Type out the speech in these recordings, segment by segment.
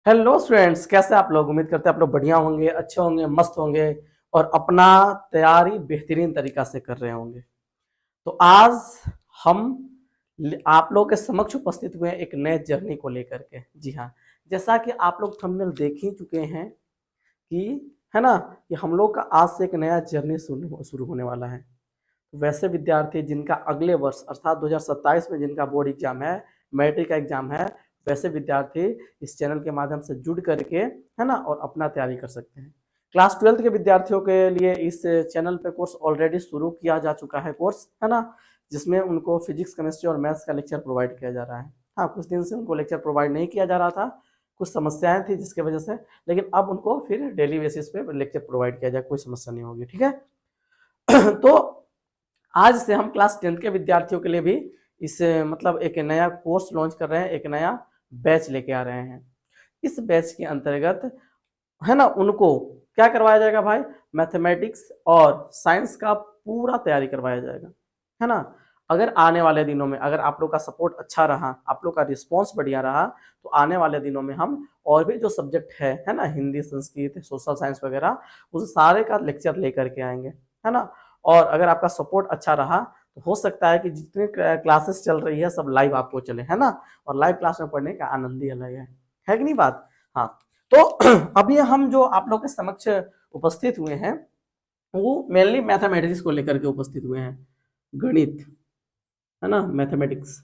Hello students, कैसे आप लोग? उम्मीद करते हैं आप लोग बढ़िया होंगे, अच्छे होंगे, मस्त होंगे और अपना तैयारी बेहतरीन तरीका से कर रहे होंगे। तो आज हम आप लोग के समक्ष उपस्थित हुए हैं एक नए जर्नी को लेकर के। जी हाँ, जैसा कि आप लोग थंबनेल देख ही चुके हैं कि है ना, कि हम लोग का आज से एक नया जर्नी शुरू होने वाला है। वैसे विद्यार्थी जिनका अगले वर्ष अर्थात 2027 में जिनका बोर्ड एग्जाम है, मैट्रिक का एग्जाम है, वैसे विद्यार्थी इस चैनल के माध्यम से जुड़ करके है ना और अपना तैयारी कर सकते हैं। क्लास 12th के विद्यार्थियों के लिए इस चैनल पे कोर्स ऑलरेडी शुरू किया जा चुका है कोर्स, है ना, जिसमें उनको फिजिक्स, केमिस्ट्री और मैथ्स का लेक्चर प्रोवाइड किया जा रहा है। हाँ, कुछ दिन से उनको लेक्चर प्रोवाइड नहीं किया जा रहा था, कुछ समस्याएं थी जिसकी वजह से, लेकिन अब उनको फिर डेली बेसिस पे लेक्चर प्रोवाइड किया जाए, कोई समस्या नहीं होगी। ठीक है। तो आज से हम क्लास 10th के विद्यार्थियों के लिए भी इस मतलब एक नया कोर्स लॉन्च कर रहे हैं, एक नया बैच लेके आ रहे हैं। इस बैच के अंतर्गत है ना उनको क्या करवाया जाएगा भाई? मैथमेटिक्स और साइंस का पूरा तैयारी करवाया जाएगा, है ना। अगर आने वाले दिनों में अगर आप लोग का सपोर्ट अच्छा रहा, आप लोग का रिस्पॉन्स बढ़िया रहा, तो आने वाले दिनों में हम और भी जो सब्जेक्ट है ना, हिंदी, संस्कृत, सोशल साइंस वगैरह, उस सारे का लेक्चर लेकर के आएंगे, है ना। और अगर आपका सपोर्ट अच्छा रहा तो हो सकता है कि जितने क्लासेस चल रही है सब लाइव आपको चले, है ना। और लाइव क्लास में पढ़ने का आनंद ही अलग है कि नहीं बात? हाँ। तो अभी हम जो आप लोग के समक्ष उपस्थित हुए हैं वो मेनली मैथमेटिक्स को लेकर के उपस्थित हुए हैं। गणित, है ना, मैथमेटिक्स।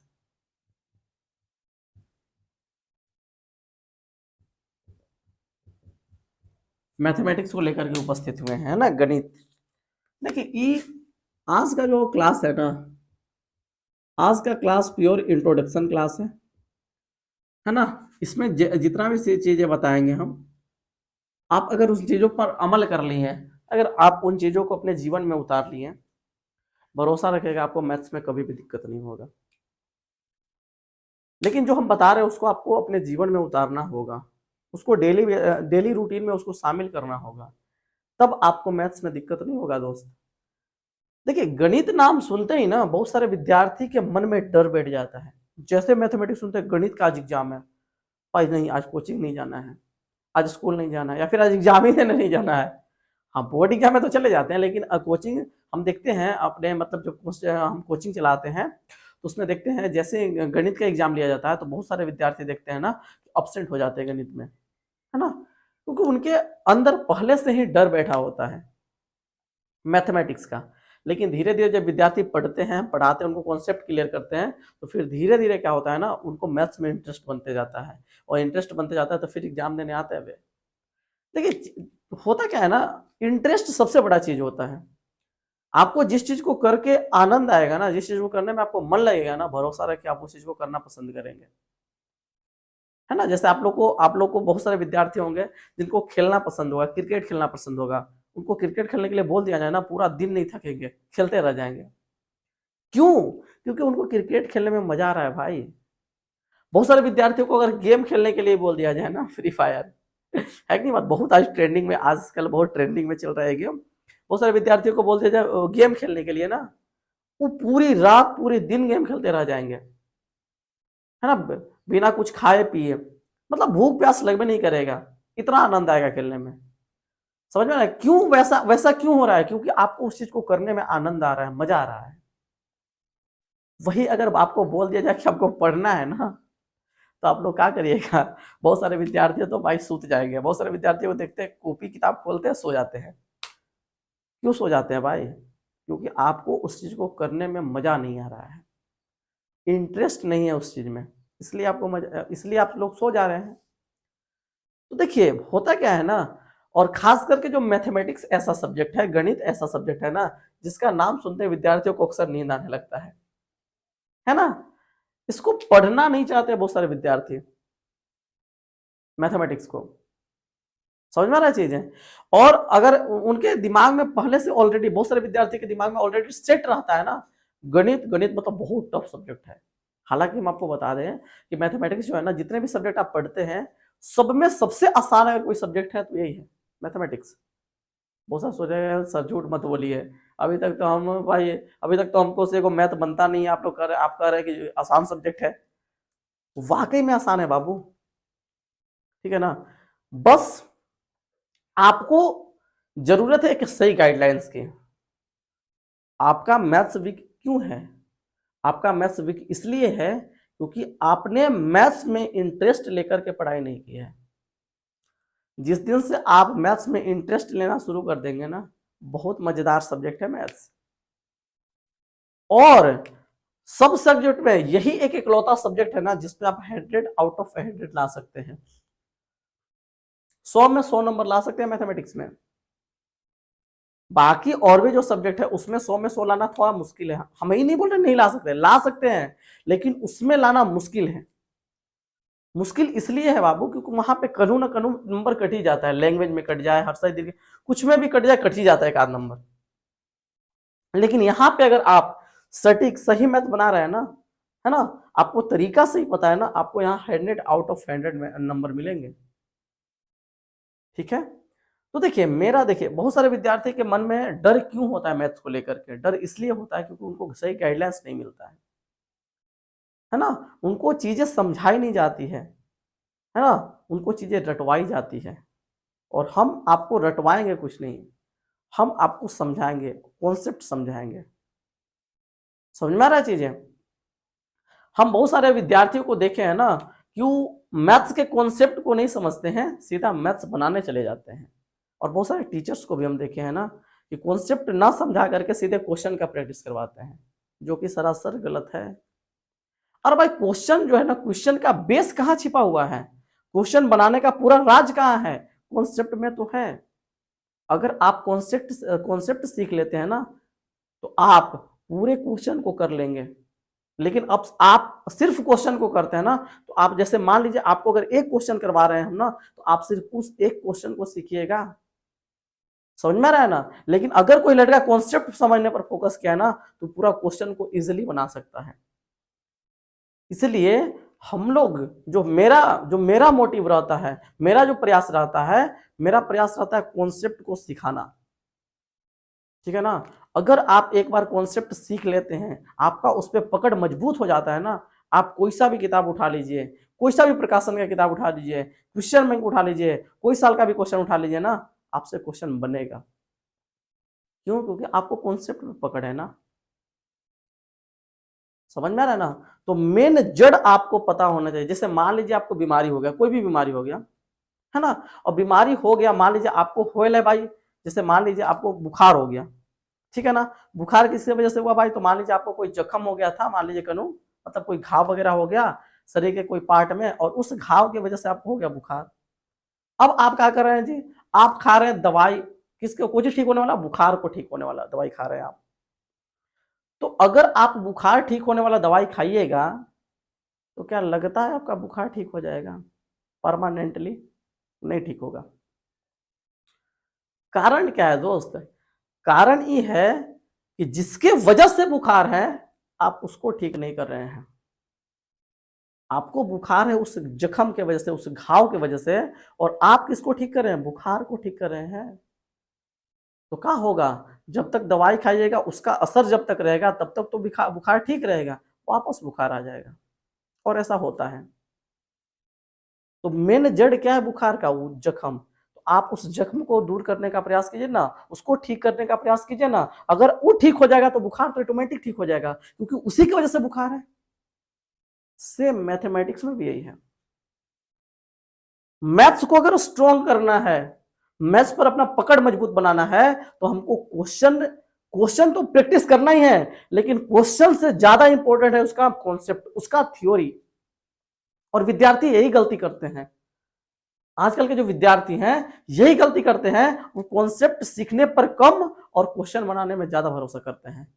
मैथमेटिक्स को लेकर के उपस्थित हुए हैं, है ना, गणित। देखिए ये आज का जो क्लास है ना, आज का क्लास प्योर इंट्रोडक्शन क्लास है ना। इसमें जितना भी चीजें बताएंगे हम, आप अगर उन चीजों पर अमल कर ली हैं, अगर आप उन चीजों को अपने जीवन में उतार लिए, भरोसा रखेगा आपको मैथ्स में कभी भी दिक्कत नहीं होगा। लेकिन जो हम बता रहे हैं उसको आपको अपने जीवन में उतारना होगा, उसको डेली डेली रूटीन में उसको शामिल करना होगा, तब आपको मैथ्स में दिक्कत नहीं होगा दोस्त। देखिए गणित नाम सुनते ही ना बहुत सारे विद्यार्थी के मन में डर बैठ जाता है। जैसे मैथमेटिक्स सुनते हैं, गणित का आज एग्जाम है, आज नहीं, आज कोचिंग नहीं जाना है, आज स्कूल नहीं जाना है, या फिर आज एग्जाम ही देने नहीं जाना है। हाँ, बोर्ड एग्जाम में तो चले जाते हैं, लेकिन कोचिंग हम देखते हैं अपने मतलब जो हम कोचिंग चलाते हैं तो उसमें देखते हैं जैसे गणित का एग्जाम लिया जाता है तो बहुत सारे विद्यार्थी देखते हैं ना अपसेंट हो जाते हैं गणित में, है ना, क्योंकि उनके अंदर पहले से ही डर बैठा होता है मैथमेटिक्स का। लेकिन धीरे धीरे जब विद्यार्थी पढ़ते हैं, पढ़ाते हैं, उनको कॉन्सेप्ट क्लियर करते हैं, तो फिर धीरे धीरे क्या होता है ना, उनको मैथ्स में इंटरेस्ट बनते जाता है, और इंटरेस्ट बनते जाता है तो फिर एग्जाम देने आते हैं वे। देखिए होता क्या है ना, इंटरेस्ट सबसे बड़ा चीज होता है। आपको जिस चीज को करके आनंद आएगा ना, जिस चीज को करने में आपको मन लगेगा ना, भरोसा रखिए आप उस चीज को करना पसंद करेंगे, है ना। जैसे आप लोग को बहुत सारे विद्यार्थी होंगे जिनको खेलना पसंद होगा, क्रिकेट खेलना पसंद होगा, उनको क्रिकेट खेलने के लिए बोल दिया जाए ना, पूरा दिन नहीं थकेंगे, खेलते रह जाएंगे। क्यों? क्योंकि उनको क्रिकेट खेलने में मजा आ रहा है भाई। बहुत सारे विद्यार्थियों को अगर गेम खेलने के लिए बोल दिया जाए ना, फ्री फायर है कि नहीं बात, बहुत आज ट्रेंडिंग में, आजकल बहुत ट्रेंडिंग में चल रहा है गेम। बहुत सारे विद्यार्थियों को बोल दिया जाए गेम खेलने के लिए ना, वो पूरी रात पूरे दिन गेम खेलते रह जाएंगे, है ना, बिना कुछ खाए पिए, मतलब भूख प्यास लगभग नहीं करेगा, इतना आनंद आएगा खेलने में। समझ में आ रहा है क्यों वैसा वैसा क्यों हो रहा है? क्योंकि आपको उस चीज को करने में आनंद आ रहा है, मजा आ रहा है। वही अगर आपको बोल दिया जाए कि आपको पढ़ना है ना, तो आप लोग क्या करिएगा? बहुत सारे विद्यार्थी तो भाई सूत जाएंगे, बहुत सारे विद्यार्थियों को देखते हैं कॉपी किताब खोलते हैं सो जाते हैं। क्यों सो जाते हैं भाई? क्योंकि आपको उस चीज को करने में मजा नहीं आ रहा है, इंटरेस्ट नहीं है उस चीज में, इसलिए आपको मजा, इसलिए आप लोग सो जा रहे हैं। तो देखिए होता क्या है ना, और खास करके जो मैथमेटिक्स ऐसा सब्जेक्ट है, गणित ऐसा सब्जेक्ट है ना, जिसका नाम सुनते विद्यार्थियों को अक्सर नींद आने लगता है ना। इसको पढ़ना नहीं चाहते बहुत सारे विद्यार्थी मैथमेटिक्स को। समझ में आ रहा है चीजें? और अगर उनके दिमाग में पहले से ऑलरेडी, बहुत सारे विद्यार्थी के दिमाग में ऑलरेडी सेट रहता है ना, गणित गणित मतलब बहुत टफ सब्जेक्ट है। हालांकि हम आपको बता दें कि मैथमेटिक्स जो है ना, जितने भी सब्जेक्ट आप पढ़ते हैं सब में सबसे आसान अगर कोई सब्जेक्ट है तो यही है, मैथमेटिक्स। बहुत सारे सोच रहे हैं सर झूठ मत बोलिए, अभी तक तो हम भाई, अभी तक तो हमको से को मैथ बनता नहीं है, आप लोग आप कह रहे हैं कि आसान सब्जेक्ट है। वाकई में आसान है बाबू। ठीक है ना। बस आपको जरूरत है एक सही गाइडलाइंस की। आपका मैथ्स वीक क्यों है? आपका मैथ्स वीक इसलिए है क्योंकि आपने मैथ्स में इंटरेस्ट लेकर के पढ़ाई नहीं की है। जिस दिन से आप मैथ्स में इंटरेस्ट लेना शुरू कर देंगे ना, बहुत मजेदार सब्जेक्ट है मैथ्स। और सब सब्जेक्ट में यही एक इकलौता सब्जेक्ट है ना जिसमें आप 100 आउट ऑफ 100 ला सकते हैं। 100 में 100 नंबर ला सकते हैं मैथमेटिक्स में। बाकी और भी जो सब्जेक्ट है उसमें 100 में 100 लाना थोड़ा मुश्किल है। हम ही नहीं बोल रहे नहीं ला सकते हैं, लेकिन उसमें लाना मुश्किल है। मुश्किल इसलिए है बाबू क्योंकि वहां पे कनु ना कनु नंबर कट ही जाता है। लैंग्वेज में कट जाए, हर साइड कुछ में भी कट जाए, कट ही जाता है एक आध नंबर। लेकिन यहाँ पे अगर आप सटीक सही मैथ बना रहे हैं ना, है ना, आपको तरीका सही पता है ना, आपको यहाँ 100 आउट ऑफ 100 में नंबर मिलेंगे। ठीक है। तो देखिए बहुत सारे विद्यार्थी के मन में डर क्यों होता है मैथ्स को लेकर के? डर इसलिए होता है क्योंकि उनको सही गाइडलाइंस नहीं मिलता है ना। उनको चीजें समझाई नहीं जाती है ना, उनको चीजें रटवाई जाती है। और हम आपको रटवाएंगे कुछ नहीं, हम आपको समझाएंगे, कॉन्सेप्ट समझाएंगे। समझ में आ रहा है चीजें? हम बहुत सारे विद्यार्थियों को देखे हैं ना, क्यों मैथ्स के कॉन्सेप्ट को नहीं समझते हैं, सीधा मैथ्स बनाने चले जाते हैं। और बहुत सारे टीचर्स को भी हम देखे हैं ना कि कॉन्सेप्ट ना समझा करके सीधे क्वेश्चन का प्रैक्टिस करवाते हैं, जो कि सरासर गलत है। और भाई क्वेश्चन जो है ना, क्वेश्चन का बेस कहाँ छिपा हुआ है? क्वेश्चन बनाने का पूरा राज कहाँ है? कॉन्सेप्ट में तो है। अगर आप कॉन्सेप्ट सीख लेते हैं ना, तो आप पूरे क्वेश्चन को कर लेंगे। लेकिन अब आप सिर्फ क्वेश्चन को करते हैं ना, तो आप जैसे मान लीजिए आपको अगर एक क्वेश्चन करवा रहे हैं हम ना, तो आप सिर्फ उस एक क्वेश्चन को सीखिएगा। समझ में आ रहा है ना। लेकिन अगर कोई लड़का कॉन्सेप्ट समझने पर फोकस किया ना, तो पूरा क्वेश्चन को इजीली बना सकता है। इसलिए हम लोग जो मेरा मोटिव रहता है, मेरा जो प्रयास रहता है, मेरा प्रयास रहता है कॉन्सेप्ट को सिखाना। ठीक है ना। अगर आप एक बार कॉन्सेप्ट सीख लेते हैं, आपका उस पर पकड़ मजबूत हो जाता है ना, आप कोई सा भी किताब उठा लीजिए, कोई सा भी प्रकाशन का किताब उठा लीजिए, क्वेश्चन बैंक उठा लीजिए, कोई साल का भी क्वेश्चन उठा लीजिए ना, आपसे क्वेश्चन बनेगा। क्यों? क्योंकि आपको कॉन्सेप्ट में पकड़ है ना। समझ में आ रहा है ना। तो मेन जड़ आपको पता होना चाहिए। जैसे मान लीजिए आपको बीमारी हो गया, कोई भी बीमारी हो गया, है ना, और बीमारी हो गया, मान लीजिए आपको होल है भाई, जैसे मान लीजिए आपको बुखार हो गया, ठीक है ना। बुखार किसी वजह से हुआ भाई, तो मान लीजिए आपको कोई जख्म हो गया था, मान लीजिए कनु मतलब कोई घाव वगैरह हो गया शरीर के कोई पार्ट में, और उस घाव की वजह से आपको हो गया बुखार। अब आप क्या कर रहे हैं जी? आप खा रहे हैं दवाई, किसके को ठीक होने वाला? बुखार को ठीक होने वाला दवाई खा रहे हैं आप। तो अगर आप बुखार ठीक होने वाला दवाई खाइएगा, तो क्या लगता है आपका बुखार ठीक हो जाएगा परमानेंटली? नहीं ठीक होगा। कारण क्या है दोस्त? कारण ये है कि जिसके वजह से बुखार है, आप उसको ठीक नहीं कर रहे हैं। आपको बुखार है उस जख्म के वजह से, उस घाव के वजह से, और आप किसको ठीक कर रहे हैं? बुखार को ठीक कर रहे हैं। तो क्या होगा? जब तक दवाई खाइएगा, उसका असर जब तक रहेगा, तब तक तो बुखार ठीक रहेगा, वापस बुखार आ जाएगा। और ऐसा होता है। तो मेन जड़ क्या है बुखार का? वो जख्म। तो आप उस जख्म को दूर करने का प्रयास कीजिए ना, उसको ठीक करने का प्रयास कीजिए ना। अगर वो ठीक हो जाएगा तो बुखार तो ऑटोमेटिक ठीक हो जाएगा, क्योंकि उसी की वजह से बुखार है। सेम मैथमेटिक्स में भी यही है। मैथ्स को अगर स्ट्रॉन्ग करना है, मैथ्स पर अपना पकड़ मजबूत बनाना है, तो हमको क्वेश्चन तो प्रैक्टिस करना ही है, लेकिन क्वेश्चन से ज्यादा इंपॉर्टेंट है उसका कॉन्सेप्ट, उसका थ्योरी। और विद्यार्थी यही गलती करते हैं। आजकल के जो विद्यार्थी हैं यही गलती करते हैं, वो कॉन्सेप्ट सीखने पर कम और क्वेश्चन बनाने में ज्यादा भरोसा करते हैं।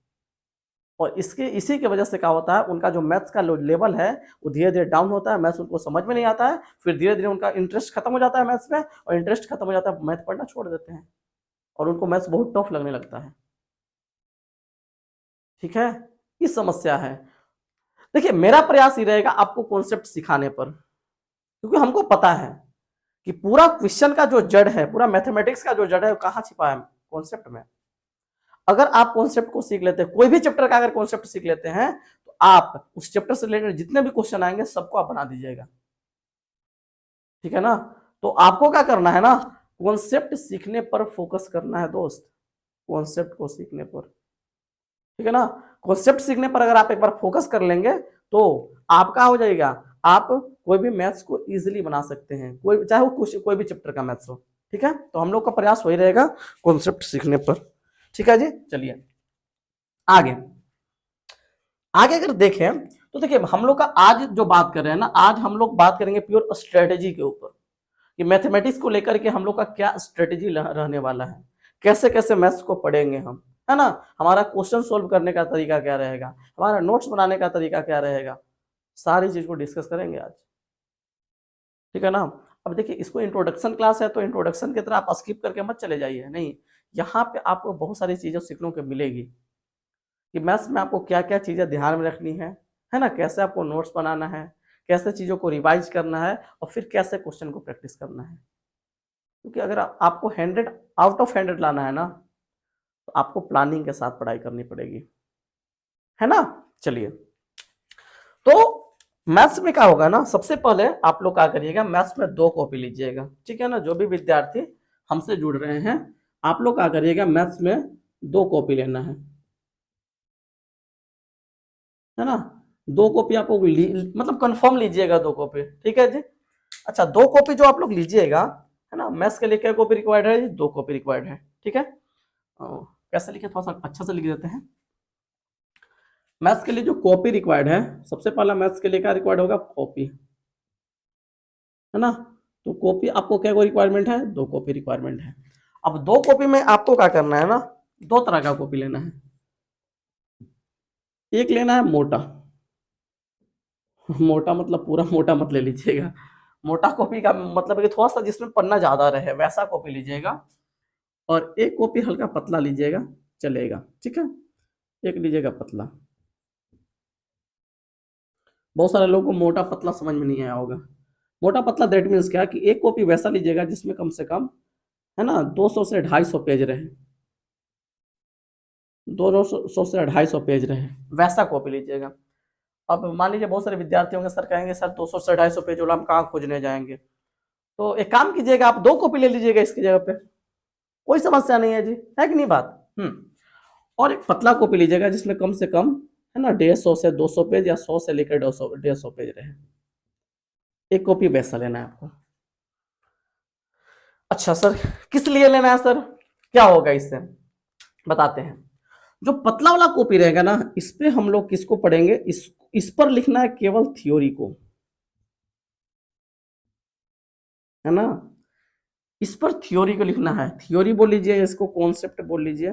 और इसी की वजह से क्या होता है, उनका जो मैथ्स का लेवल है वो धीरे धीरे डाउन होता है, मैथ्स उनको समझ में नहीं आता है, फिर धीरे धीरे उनका इंटरेस्ट खत्म हो जाता है मैथ्स में, और इंटरेस्ट खत्म हो जाता है, मैथ पढ़ना छोड़ देते हैं, और उनको मैथ्स बहुत टफ लगने लगता है। ठीक है। ये समस्या है। देखिए मेरा प्रयास ही रहेगा आपको कॉन्सेप्ट सिखाने पर, क्योंकि हमको पता है कि पूरा क्वेश्चन का जो जड़ है, पूरा मैथमेटिक्स का जो जड़ है, वो कहाँ छिपा है? कॉन्सेप्ट में। अगर आप कॉन्सेप्ट को सीख लेते हैं, कोई भी चैप्टर का अगर कॉन्सेप्ट सीख लेते हैं, तो आप उस चैप्टर से रिलेटेड जितने भी क्वेश्चन आएंगे सबको आप बना दीजिएगा। ठीक है ना। तो आपको क्या करना है ना, कॉन्सेप्ट सीखने पर फोकस करना है दोस्त, कॉन्सेप्ट को सीखने पर, ठीक है ना। कॉन्सेप्ट सीखने पर अगर आप एक बार फोकस कर लेंगे तो आपका हो जाएगा, आप कोई भी मैथ्स को इजीली बना सकते हैं, कोई चाहे वो कुछ कोई भी चैप्टर का मैथ्स हो। ठीक है, तो हम लोग का प्रयास वही रहेगा कॉन्सेप्ट सीखने पर। ठीक है जी, चलिए आगे। आगे अगर देखें तो देखिए हम लोग का आज जो बात कर रहे हैं ना, आज हम लोग बात करेंगे प्योर स्ट्रेटेजी के ऊपर कि मैथमेटिक्स को लेकर के हम लोग का क्या स्ट्रेटेजी रहने वाला है, कैसे कैसे मैथ्स को पढ़ेंगे हम, है ना। हमारा क्वेश्चन सोल्व करने का तरीका क्या रहेगा, हमारा नोट्स बनाने का तरीका क्या रहेगा, सारी चीज को डिस्कस करेंगे आज। ठीक है ना। अब देखिए इसको इंट्रोडक्शन क्लास है तो इंट्रोडक्शन की तरह आप स्किप करके मत चले जाइए, नहीं, यहाँ पे आपको बहुत सारी चीजें सीखने को मिलेगी कि मैथ्स में आपको क्या क्या चीजें ध्यान में रखनी है ना, कैसे आपको नोट्स बनाना है, कैसे चीजों को रिवाइज करना है और फिर कैसे क्वेश्चन को प्रैक्टिस करना है। क्योंकि अगर आपको 100 आउट ऑफ 100 लाना है ना, तो आपको प्लानिंग के साथ पढ़ाई करनी पड़ेगी, है ना। चलिए, तो मैथ्स में क्या होगा ना, सबसे पहले आप लोग क्या करिएगा, मैथ्स में 2 कॉपी लीजिएगा। ठीक है ना, जो भी विद्यार्थी हमसे जुड़ रहे हैं, आप लोग क्या करिएगा, मैथ्स में 2 कॉपी लेना है ना। 2 कॉपी आपको मतलब कंफर्म लीजिएगा 2 कॉपी, ठीक है जी। अच्छा, 2 कॉपी जो आप लोग लीजिएगा, है ना, मैथ्स के लिए क्या कॉपी रिक्वायर्ड है जी, 2 कॉपी रिक्वायर्ड है। ठीक है, कैसे लिखे, थोड़ा सा अच्छा से लिख देते हैं। मैथ्स के लिए जो कॉपी रिक्वायर्ड है, सबसे पहला मैथ्स के लिए क्या रिक्वायर्ड होगा, कॉपी, है ना। तो कॉपी आपको क्या रिक्वायरमेंट है, 2 कॉपी रिक्वायरमेंट है। अब 2 कॉपी में आपको क्या करना है ना, 2 तरह का कॉपी लेना है। एक लेना है मोटा, मोटा मतलब पूरा मोटा मत ले लीजिएगा, मोटा कॉपी का मतलब है कि थोड़ा सा जिसमें पन्ना ज्यादा रहे वैसा कॉपी लीजिएगा। और एक कॉपी हल्का पतला लीजिएगा, चलेगा, ठीक है। एक लीजिएगा पतला। बहुत सारे लोगों को मोटा पतला समझ में नहीं आया होगा। मोटा पतला दैट मीन्स क्या कि एक कॉपी वैसा लीजिएगा जिसमें कम से कम, है ना, 200 से 250 पेज रहे, 200 से 250 पेज रहे, वैसा कॉपी लीजिएगा। अब मान लीजिए बहुत सारे विद्यार्थी होंगे, सर कहेंगे सर 200 से 250 पेज वाला हम कहाँ खोजने जाएंगे, तो एक काम कीजिएगा, आप 2 कॉपी ले लीजिएगा इसकी जगह पे, कोई समस्या नहीं है जी, है कि नहीं बात। और एक पतला कॉपी लीजिएगा जिसमें कम से कम, है ना, 150 से 200 पेज या 100 से लेकर 150 पेज रहे, एक कॉपी वैसा लेना है आपको। अच्छा सर, किस लिए लेना है सर, क्या होगा इससे, बताते हैं। जो पतला वाला कॉपी रहेगा ना, इस पे हम लोग किसको पढ़ेंगे, इस पर लिखना है केवल थ्योरी को, है ना। इस पर थ्योरी को लिखना है, थ्योरी बोल लीजिए, इसको कॉन्सेप्ट बोल लीजिए।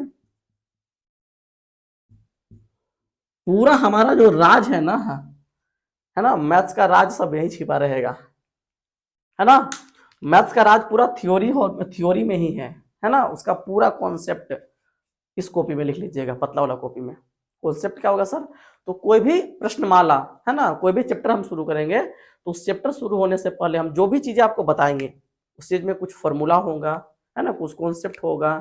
पूरा हमारा जो राज है ना, मैथ्स का राज सब यही छिपा रहेगा, है ना। मैथ्स का राज पूरा थ्योरी में ही है ना। उसका पूरा कॉन्सेप्ट इस कॉपी में लिख लीजिएगा, पतला वाला कॉपी में। कॉन्सेप्ट क्या होगा सर, तो कोई भी प्रश्नमाला, है ना, कोई भी चैप्टर हम शुरू करेंगे तो उस चैप्टर शुरू होने से पहले हम जो भी चीजें आपको बताएंगे उस चीज में कुछ फॉर्मूला होगा, है ना, कुछ कॉन्सेप्ट होगा,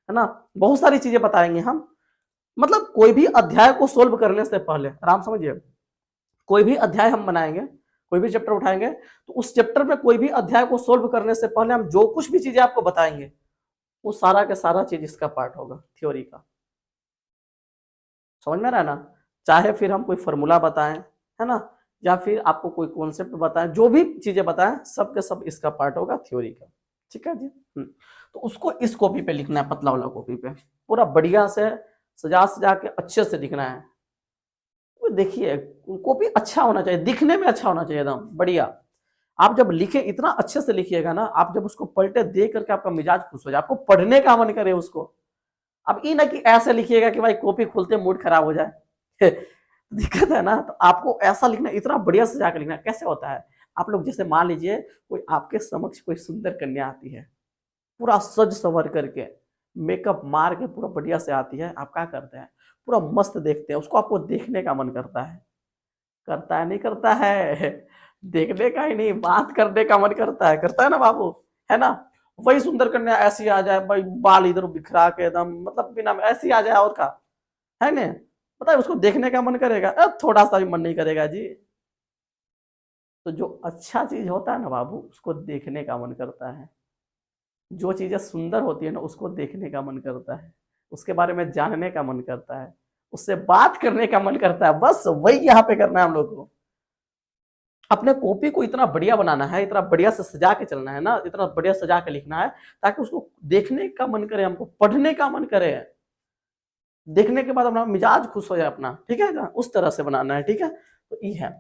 है ना, बहुत सारी चीजें बताएंगे हम। मतलब कोई भी अध्याय को सोल्व करने से पहले, आराम समझिए, कोई भी अध्याय हम बनाएंगे, कोई भी चैप्टर उठाएंगे तो उस चैप्टर में कोई भी अध्याय को सोल्व करने से पहले हम जो कुछ भी चीजें आपको बताएंगे वो सारा का सारा चीज इसका पार्ट होगा, थ्योरी का। समझ में आ रहा है ना। चाहे फिर हम कोई फॉर्मूला बताएं, है ना, या फिर आपको कोई कॉन्सेप्ट बताएं, जो भी चीजें बताएं सब के सब इसका पार्ट होगा, थ्योरी का। ठीक है जी। तो उसको इस कॉपी पे लिखना है, पतला वाला कॉपी पे, पूरा बढ़िया से सजा सजा के अच्छे से लिखना है। तो देखिए कॉपी अच्छा होना चाहिए, दिखने में अच्छा होना चाहिए, एकदम बढ़िया। आप जब लिखे इतना अच्छे से लिखिएगा ना, आप जब उसको पलटे देख करके आपका मिजाज खुश हो जाए, आपको पढ़ने का मन करे उसको। अब ये ना कि ऐसे लिखिएगा कि भाई कॉपी खोलते मूड खराब हो जाए दिक्कत है ना। तो आपको ऐसा लिखना, इतना बढ़िया सजा के लिखना। कैसे होता है, आप लोग जैसे मान लीजिए कोई आपके समक्ष कोई सुंदर कन्या आती है, पूरा सज संवर करके, मेकअप मार के पूरा बढ़िया से आती है, आप क्या करते हैं, पूरा मस्त देखते हैं उसको, आपको देखने का मन करता है नहीं करता है देखने का ही नहीं, बात करने का मन करता है ना बाबू, है ना। वही सुंदर कन्या ऐसी आ जाए भाई, बाल इधर बिखरा के एकदम, मतलब बिना ऐसी आ जाए और का, है ना, पता है उसको देखने का मन करेगा, थोड़ा सा भी मन नहीं करेगा जी। तो जो अच्छा चीज होता है ना बाबू, उसको देखने का मन करता है। जो चीजें सुंदर होती है ना, उसको देखने का मन करता है, उसके बारे में जानने का मन करता है, उससे बात करने का मन करता है। बस वही यहाँ पे करना है हम लोग को। अपने कॉपी को इतना बढ़िया बनाना है, इतना बढ़िया से सजा के चलना है ना, इतना बढ़िया सजा के लिखना है ताकि उसको देखने का मन करे, हमको पढ़ने का मन करे, देखने के बाद अपना मिजाज खुश हो जाए अपना, ठीक है ना, उस तरह से बनाना है, ठीक है। तो ये है।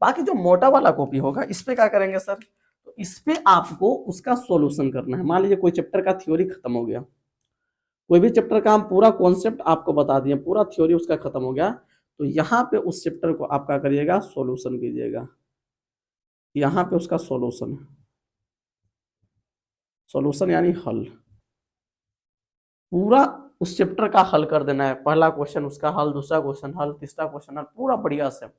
बाकी जो मोटा वाला कॉपी होगा, इस पे क्या करेंगे सर, तो इस पे आपको उसका सॉल्यूशन करना है। मान लीजिए कोई चैप्टर का थ्योरी खत्म हो गया, कोई भी चैप्टर का हम पूरा कॉन्सेप्ट आपको बता दिए, पूरा थ्योरी उसका खत्म हो गया, तो यहाँ पे उस चैप्टर को आप क्या करिएगा, सॉल्यूशन कीजिएगा। यहाँ पे उसका सॉल्यूशन, सॉल्यूशन यानी हल, पूरा उस चैप्टर का हल कर देना है। पहला क्वेश्चन उसका हल, दूसरा क्वेश्चन हल, तीसरा क्वेश्चन हल, पूरा बढ़िया से, है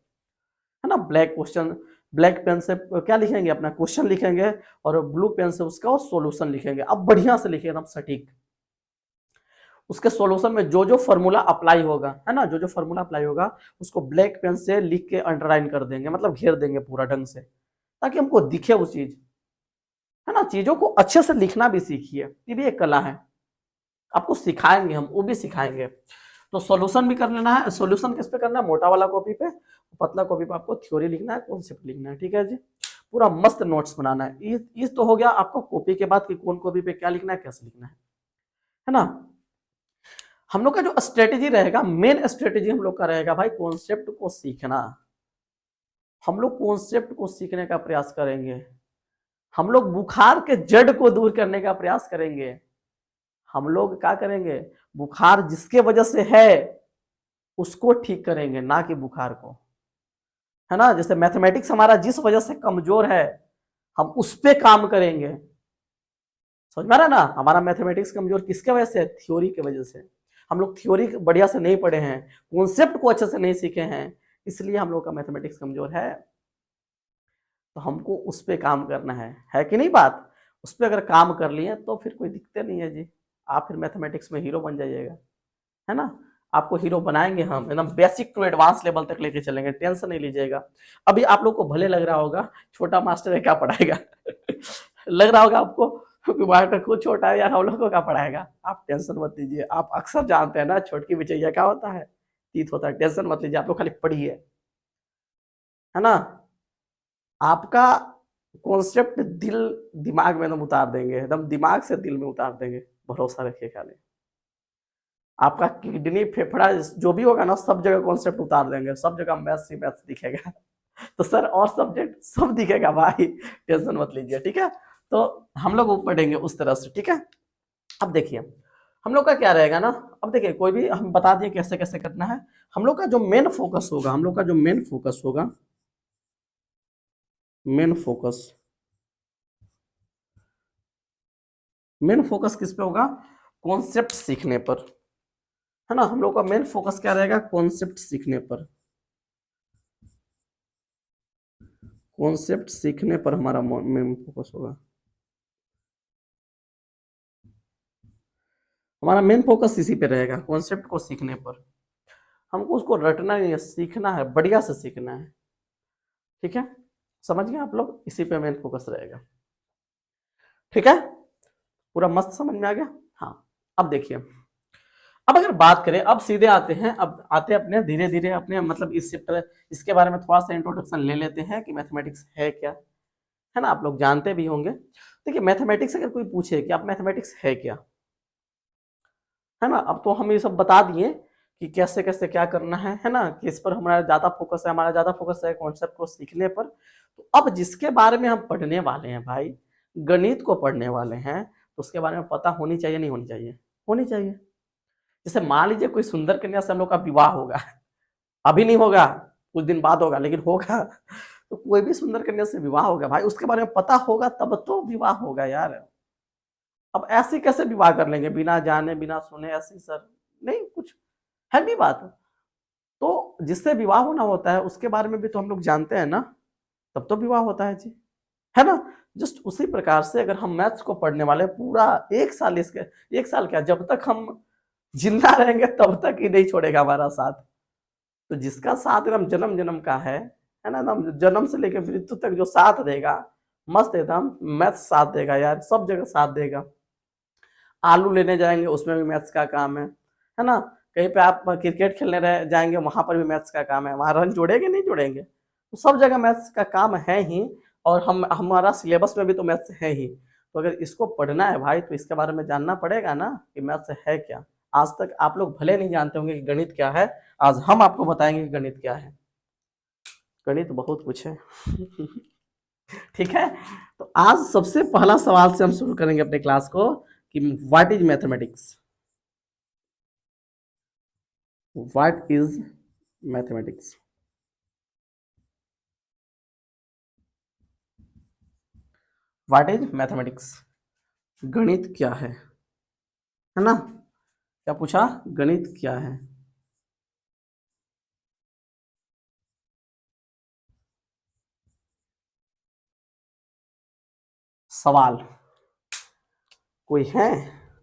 ना। ब्लैक क्वेश्चन, ब्लैक पेन से क्या लिखेंगे, अपना क्वेश्चन लिखेंगे, और ब्लू पेन से उसका सॉल्यूशन लिखेंगे। अब बढ़िया से लिखिए, एकदम सटीक। उसके सॉल्यूशन में जो जो फॉर्मूला अप्लाई होगा, है ना, जो जो फॉर्मूला अप्लाई होगा उसको ब्लैक पेन से लिख के अंडरलाइन कर देंगे, मतलब घेर देंगे पूरा ढंग से, ताकि हमको दिखे वो चीज, है ना। चीजों को अच्छे से लिखना भी सीखिए, ये भी एक कला है, आपको सिखाएंगे हम, वो भी सिखाएंगे। तो सॉल्यूशन भी कर लेना है। सॉल्यूशन किस पे करना है, मोटा वाला कॉपी पे, पतला कॉपी पे आपको थ्योरी लिखना है, कॉन्सेप्ट लिखना है, ठीक है जी। पूरा मस्त नोट्स बनाना है। ये तो हो गया आपको कॉपी के बाद कि कौन कॉपी पे क्या लिखना है, कैसे लिखना है ना। हम लोग का जो स्ट्रेटेजी रहेगा, मेन स्ट्रेटेजी हम लोग का रहेगा भाई, कॉन्सेप्ट को सीखना। हम लोग कॉन्सेप्ट को सीखने का प्रयास करेंगे, हम लोग बुखार के जड़ को दूर करने का प्रयास करेंगे। हम लोग क्या करेंगे, बुखार जिसके वजह से है उसको ठीक करेंगे, ना कि बुखार को, है ना। जैसे मैथमेटिक्स हमारा जिस वजह से कमजोर है, हम उस पे काम करेंगे। समझ में आ रहा है ना, हमारा मैथमेटिक्स कमजोर किसके वजह से, थ्योरी के वजह से। हम लोग थ्योरी बढ़िया से नहीं पढ़े हैं, कॉन्सेप्ट को अच्छे से नहीं सीखे हैं, इसलिए हम लोग का मैथमेटिक्स कमजोर है। तो हमको उस पे काम करना है कि नहीं बात। उस पे अगर काम कर लिए तो फिर कोई दिक्कत नहीं है जी, आप फिर मैथमेटिक्स में हीरो बन जाइएगा, है ना। आपको हीरो बनाएंगे हम, एकदम बेसिक टू एडवांस लेवल तक लेके चलेंगे, टेंशन नहीं लीजिएगा। अभी आप लोग को भले लग रहा होगा छोटा मास्टर है क्या पढ़ाएगा लग रहा होगा आपको क्योंकि मास्टर खुद छोटा है यार, हम लोग को क्या पढ़ाएगा। आप टेंशन मत लीजिए, आप अक्सर जानते हैं ना छोटकी बिचैया क्या होता है, तीत होता है। टेंशन मत लीजिए, आप लोग खाली पढ़िए, है ना। आपका कॉन्सेप्ट दिल दिमाग में एकदम उतार देंगे, एकदम दिमाग से दिल में उतार देंगे, भरोसा रखिए खाली। आपका किडनी फेफड़ा जो भी होगा ना, सब जगह कॉन्सेप्ट उतार देंगे, सब जगह मैथ्स ही मैथ्स दिखेगा तो सर और सब्जेक्ट सब दिखेगा भाई, टेंशन मत लीजिए, ठीक है। तो हम लोग पढ़ेंगे उस तरह से, ठीक है। अब देखिए हम लोग का क्या रहेगा ना, अब देखिए कोई भी हम बता दिए कैसे कैसे करना है। हम लोग का जो मेन फोकस होगा, हम लोग का जो मेन फोकस होगा, मेन फोकस किस पे होगा, कॉन्सेप्ट सीखने पर, है ना। हम लोग का मेन फोकस क्या रहेगा, कॉन्सेप्ट सीखने पर। कॉन्सेप्ट सीखने पर हमारा मेन फोकस होगा, हमारा मेन फोकस इसी पे रहेगा, कॉन्सेप्ट को सीखने पर। हमको उसको रटना नहीं है, सीखना है, बढ़िया से सीखना है, ठीक है। समझ गए आप लोग, इसी पे मेन फोकस रहेगा, ठीक है। पूरा मस्त समझ में आ गया। हाँ, अब देखिए, अब अगर बात करें, अब सीधे आते हैं, अब आते अपने धीरे धीरे अपने मतलब इस चैप्टर, इसके बारे में थोड़ा सा इंट्रोडक्शन ले लेते हैं कि मैथमेटिक्स है क्या, है ना। आप लोग जानते भी होंगे। देखिए मैथमेटिक्स अगर कोई पूछे कि आप मैथमेटिक्स है क्या, है ना, अब तो हम ये सब बता दिए कि कैसे कैसे क्या करना है ना, किस पर हमारा ज्यादा फोकस है, हमारा ज्यादा फोकस है कॉन्सेप्ट को सीखने पर। तो अब जिसके बारे में हम पढ़ने वाले हैं भाई, गणित को पढ़ने वाले हैं, तो उसके बारे में पता होनी चाहिए, नहीं होनी चाहिए, होनी चाहिए। जैसे मान लीजिए कोई सुंदर कन्या से हम लोग का विवाह होगा, अभी नहीं होगा, कुछ दिन बाद होगा, लेकिन होगा तो कोई भी सुंदर कन्या से विवाह होगा भाई, उसके बारे में पता होगा तब तो विवाह होगा यार। अब ऐसे कैसे विवाह कर लेंगे बिना जाने बिना सुने, ऐसी सर नहीं, कुछ है भी बात। तो जिससे विवाह होना होता है उसके बारे में भी तो हम लोग जानते हैं ना, तब तो विवाह होता है जी, है ना। जस्ट उसी प्रकार से अगर हम मैथ्स को पढ़ने वाले पूरा एक साल, इसके एक साल क्या, जब तक हम जिंदा रहेंगे तब तक ही नहीं छोड़ेगा हमारा साथ। तो जिसका साथ एकदम जन्म जन्म का है है ना, एकदम जन्म से लेकर मृत्यु तक जो साथ देगा, मस्त एकदम मैथ्स साथ देगा यार, सब जगह साथ देगा। आलू लेने जाएंगे उसमें भी मैथ्स का काम है ना। कहीं पे आप क्रिकेट खेलने जाएंगे वहां पर भी मैथ्स का काम है, वहां रन जोड़ेंगे नहीं जोड़ेंगे, तो सब जगह मैथ्स का काम है ही। और हम हमारा सिलेबस में भी तो मैथ्स है ही, तो अगर इसको पढ़ना है भाई तो इसके बारे में जानना पड़ेगा ना कि मैथ्स है क्या। आज तक आप लोग भले नहीं जानते होंगे कि गणित क्या है, आज हम आपको बताएंगे कि गणित क्या है। गणित बहुत कुछ है। ठीक है, तो आज सबसे पहला सवाल से हम शुरू करेंगे अपने क्लास को कि what is mathematics. What is mathematics. What is mathematics, गणित क्या है ना। क्या पूछा, गणित क्या है। सवाल कोई है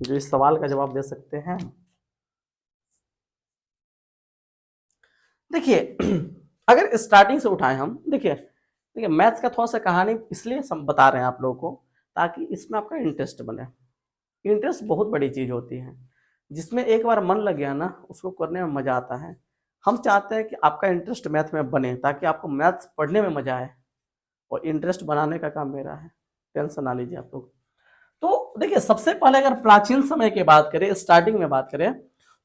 जो इस सवाल का जवाब दे सकते हैं। देखिए अगर स्टार्टिंग से उठाएं हम, देखिए मैथ्स का थोड़ा सा कहानी इसलिए हम बता रहे हैं आप लोगों को ताकि इसमें आपका इंटरेस्ट बने। इंटरेस्ट बहुत बड़ी चीज होती है, जिसमें एक बार मन लग गया ना उसको करने में मजा आता है। हम चाहते हैं कि आपका इंटरेस्ट मैथ में बने ताकि आपको मैथ्स पढ़ने में मजा आए, और इंटरेस्ट बनाने का काम मेरा है, टेंशन ना लीजिए आप लोग। तो देखिए सबसे पहले अगर प्राचीन समय की बात करें, स्टार्टिंग में बात करें,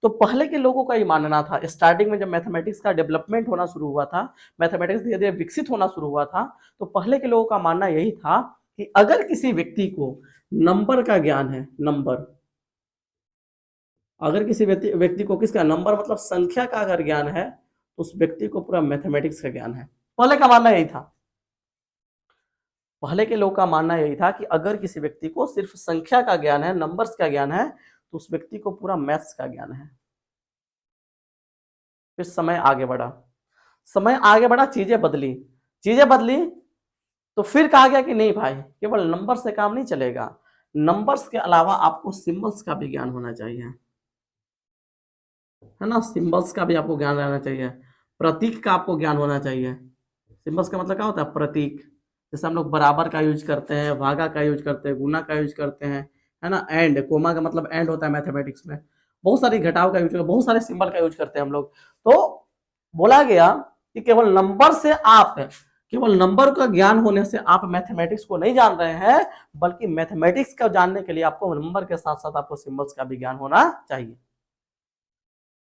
तो पहले के लोगों का ये मानना था, स्टार्टिंग में जब मैथमेटिक्स का डेवलपमेंट होना शुरू हुआ था, मैथमेटिक्स धीरे धीरे विकसित होना शुरू हुआ था, तो पहले के लोगों का मानना यही था कि अगर किसी व्यक्ति को नंबर का ज्ञान है, नंबर, अगर किसी व्यक्ति को किसका नंबर मतलब संख्या का अगर ज्ञान है, तो उस व्यक्ति को पूरा मैथमेटिक्स का ज्ञान है। पहले का मानना यही था, पहले के लोगों का मानना यही था कि अगर किसी व्यक्ति को सिर्फ संख्या का ज्ञान है, नंबर्स का ज्ञान है, तो उस व्यक्ति को पूरा मैथ्स का ज्ञान है। फिर समय आगे बढ़ा, समय आगे बढ़ा, चीजें बदली, तो फिर कहा गया कि नहीं भाई केवल नंबर से काम नहीं चलेगा, नंबर्स के अलावा आपको सिंबल्स का भी ज्ञान होना चाहिए, है ना। सिंबल्स का भी आपको ज्ञान रहना चाहिए, प्रतीक का आपको ज्ञान होना चाहिए। सिंबल्स का मतलब क्या होता है, प्रतीक। जैसे हम लोग बराबर का यूज करते हैं, भागा का यूज करते हैं, गुना का यूज करते हैं, है ना। एंड, कोमा का मतलब एंड होता है मैथमेटिक्स में। बहुत सारी घटाव का यूज करते हैं, बहुत सारे सिंबल का यूज करते हैं हम लोग। तो बोला गया कि केवल नंबर का ज्ञान होने से आप मैथमेटिक्स को नहीं जान रहे हैं, बल्कि मैथमेटिक्स को जानने के लिए आपको नंबर के साथ साथ आपको सिंबल्स का भी ज्ञान होना चाहिए।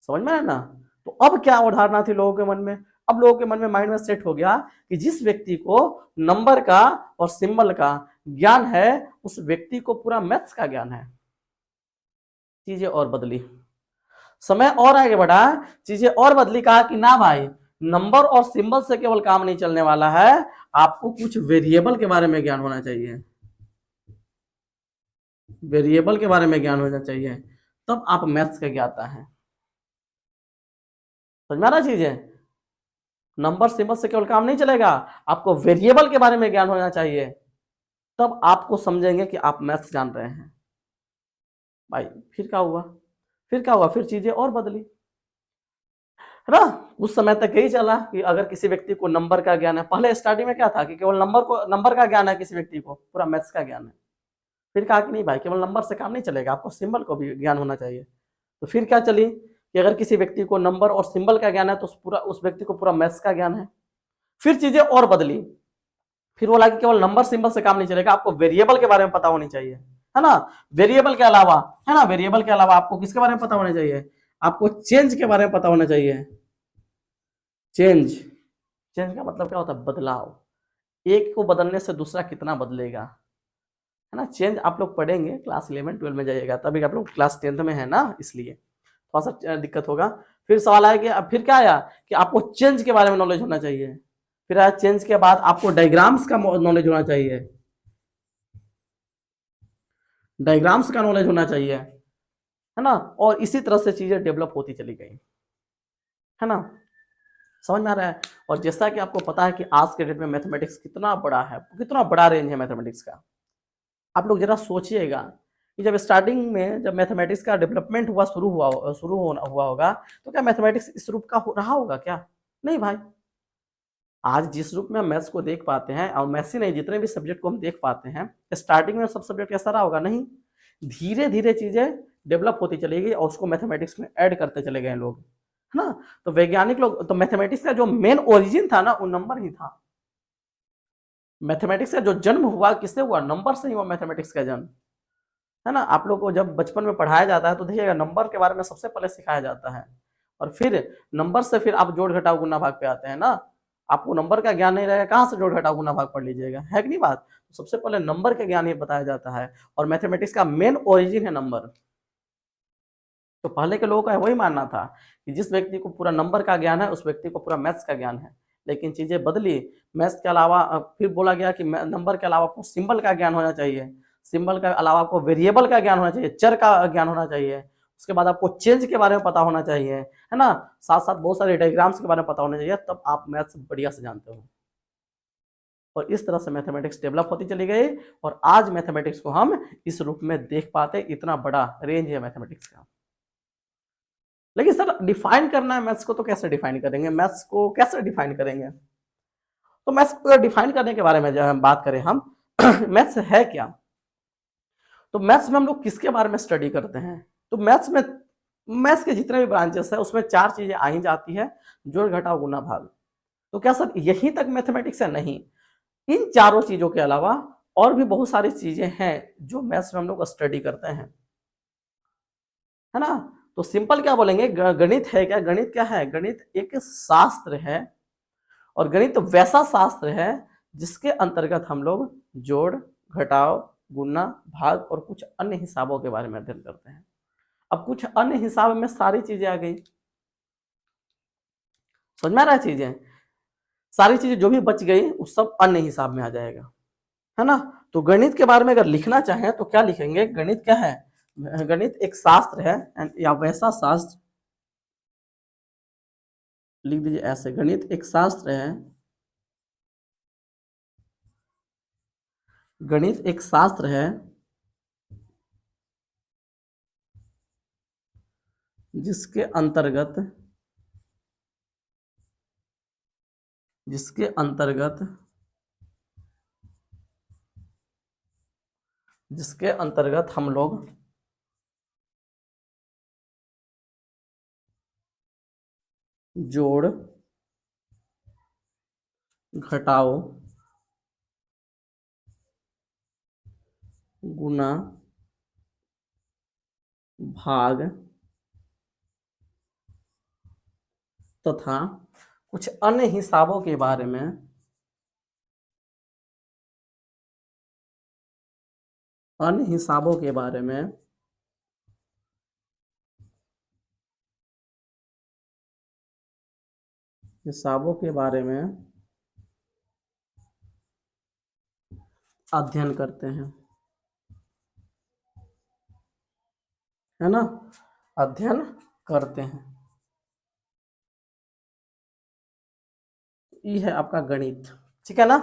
समझ में है ना। तो अब क्या अवधारणा थी लोगों के मन में, अब लोगों के मन में माइंड में सेट हो गया कि जिस व्यक्ति को नंबर का और सिंबल का ज्ञान है, उस व्यक्ति को पूरा मैथ्स का ज्ञान है। चीजें और बदली, समय और आगे बढ़ा, चीजें और बदली, कहा कि ना भाई नंबर और सिंबल से केवल काम नहीं चलने वाला है, आपको कुछ वेरिएबल के बारे में ज्ञान होना चाहिए, वेरिएबल के बारे में ज्ञान होना चाहिए, तब आप मैथ्स के ज्ञाता हैं। समझ में आ रहा चीजें, नंबर सिंबल से केवल काम नहीं चलेगा, आपको वेरिएबल के बारे में ज्ञान होना चाहिए, तब आपको समझेंगे कि आप मैथ्स जान रहे हैं। भाई फिर क्या हुआ, फिर चीजें और बदली, है ना। उस समय तक यही चला कि अगर किसी व्यक्ति को नंबर का ज्ञान है, पहले स्टार्टिंग में क्या था कि केवल नंबर का ज्ञान है, किसी व्यक्ति को पूरा मैथ्स का ज्ञान है। फिर कहा कि नहीं भाई केवल नंबर से काम नहीं चलेगा, आपको सिंबल को भी ज्ञान होना चाहिए। तो फिर क्या चली कि अगर किसी व्यक्ति को नंबर और सिंबल का ज्ञान है तो उस व्यक्ति को पूरा मैथ्स का ज्ञान है। फिर चीजें और बदली, फिर बोला कि केवल नंबर सिंबल से काम नहीं चलेगा, आपको वेरिएबल के बारे में पता होनी चाहिए, है ना। वेरिएबल के अलावा, है ना, वेरिएबल के अलावा आपको किसके बारे में पता होना चाहिए, आपको चेंज के बारे में पता होना चाहिए। चेंज, चेंज का मतलब क्या होता है, बदलाव। एक को बदलने से दूसरा कितना बदलेगा, है ना। चेंज आप लोग पढ़ेंगे क्लास 11-12 में जाइएगा, तभी आप लोग क्लास 10th में है ना, इसलिए थोड़ा सा दिक्कत होगा। फिर सवाल आया कि अब फिर क्या आया कि आपको चेंज के बारे में नॉलेज होना चाहिए। फिर आया चेंज के बाद आपको डायग्राम्स का नॉलेज होना चाहिए, डायग्राम्स का नॉलेज होना चाहिए, है ना। और इसी तरह से चीजें डेवलप होती चली गई, है ना। समझ में आ रहा है। और जैसा कि आपको पता है कि आज के डेट में मैथमेटिक्स कितना बड़ा है, कितना बड़ा रेंज है मैथमेटिक्स का। आप लोग जरा सोचिएगा कि जब स्टार्टिंग में जब मैथमेटिक्स का डेवलपमेंट हुआ होगा, तो क्या मैथमेटिक्स इस रूप का रहा होगा क्या, नहीं भाई। आज जिस रूप में हम मैथ्स को देख पाते हैं, और मैथ्स ही नहीं जितने भी सब्जेक्ट को हम देख पाते हैं, स्टार्टिंग में सब सब्जेक्ट कैसा रहा होगा? नहीं, धीरे धीरे चीजें डेवलप होती चली गई और उसको मैथमेटिक्स में ऐड करते चले गए लोग, है ना। तो वैज्ञानिक लोग, तो मैथमेटिक्स का जो मेन ओरिजिन था ना, वो नंबर ही था। मैथमेटिक्स का जो जन्म हुआ किससे हुआ? नंबर से ही हुआ मैथमेटिक्स का जन्म, है ना। आप लोग को जब बचपन में पढ़ाया जाता है तो देखिएगा नंबर के बारे में सबसे पहले सिखाया जाता है, और फिर नंबर से फिर आप जोड़ घटाव गुना भाग पे आते हैं ना। आपको नंबर का ज्ञान नहीं रहेगा, कहाँ से जोड़ घटाव गुना भाग पढ़ लीजिएगा, है कि नहीं बात। तो सबसे पहले नंबर का ज्ञान ही बताया जाता है, और मैथमेटिक्स का मेन ओरिजिन है नंबर। तो पहले के लोगों का वही मानना था कि जिस व्यक्ति को पूरा नंबर का ज्ञान है उस व्यक्ति को पूरा मैथ्स का ज्ञान है। लेकिन चीजें बदली, मैथ्स के अलावा फिर बोला गया कि नंबर के अलावा आपको सिंबल का ज्ञान होना चाहिए, सिंबल के अलावा आपको वेरिएबल का ज्ञान होना चाहिए, चर का ज्ञान होना चाहिए, उसके बाद आपको चेंज के बारे में पता होना चाहिए, है ना। साथ साथ बहुत सारे डायग्राम्स के बारे में पता होना चाहिए, तब आप मैथ्स बढ़िया से जानते हो। और इस तरह से मैथमेटिक्स डेवलप होती चली गई, और आज मैथमेटिक्स को हम इस रूप में देख पाते, इतना बड़ा रेंज है मैथमेटिक्स का। लेकिन सर डिफाइन करना है मैथ्स को, तो कैसे डिफाइन करेंगे? मैथ्स को कैसे डिफाइन करेंगे? तो मैथ्स को डिफाइन करने के बारे में जब हम बात करें, हम मैथ्स है क्या, तो मैथ्स में हम लोग किसके बारे में स्टडी करते हैं? तो मैथ्स के जितने भी ब्रांचेस है उसमें चार चीजें आई जाती है, जोड़ घटाव गुना भाग। तो क्या सर यहीं तक मैथमेटिक्स है? नहीं, इन चारों चीजों के अलावा और भी बहुत सारी चीजें हैं जो मैथ्स में हम लोग स्टडी करते हैं, है ना। तो सिंपल क्या बोलेंगे, गणित है क्या? गणित क्या है? गणित एक शास्त्र है, और गणित वैसा शास्त्र है जिसके अंतर्गत हम लोग जोड़ घटाव गुणा भाग और कुछ अन्य हिसाबों के बारे में अध्ययन करते हैं। अब कुछ अन्य हिसाब में सारी चीजें आ गई, समझ में आ रहा है चीजें? सारी चीजें जो भी बच गई वो सब अन्य हिसाब में आ जाएगा, है ना। तो गणित के बारे में अगर लिखना चाहें तो क्या लिखेंगे? गणित क्या है? गणित एक शास्त्र है, या वैसा शास्त्र, लिख दीजिए ऐसे, गणित एक शास्त्र है, गणित एक शास्त्र है जिसके अंतर्गत जिसके अंतर्गत जिसके अंतर्गत हम लोग जोड़ घटाओ गुना भाग तथा कुछ अन्य हिसाबों के बारे में अन्य हिसाबों के बारे में हिसाबों के बारे में अध्ययन करते हैं, है ना, अध्ययन करते हैं। ये है आपका गणित, ठीक है ना।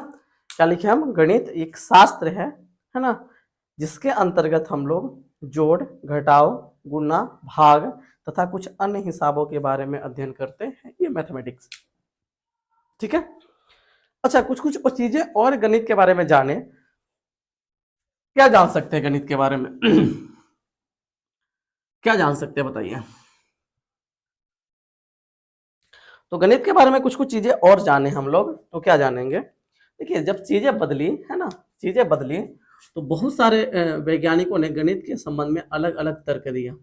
क्या लिखे हम? गणित एक शास्त्र है ना, जिसके अंतर्गत हम लोग जोड़ घटाव गुणा भाग तथा कुछ अन्य हिसाबों के बारे में अध्ययन करते हैं, ये मैथमेटिक्स, ठीक है। अच्छा, कुछ कुछ चीजें और गणित के बारे में जाने, क्या जान सकते हैं गणित के बारे में? क्या जान सकते हैं बताइए। तो गणित के बारे में कुछ कुछ चीजें और जाने हम लोग, तो क्या जानेंगे? देखिए, जब चीजें बदली, है ना, चीजें बदली, तो बहुत सारे वैज्ञानिकों ने गणित के संबंध में अलग अलग तर्क दिया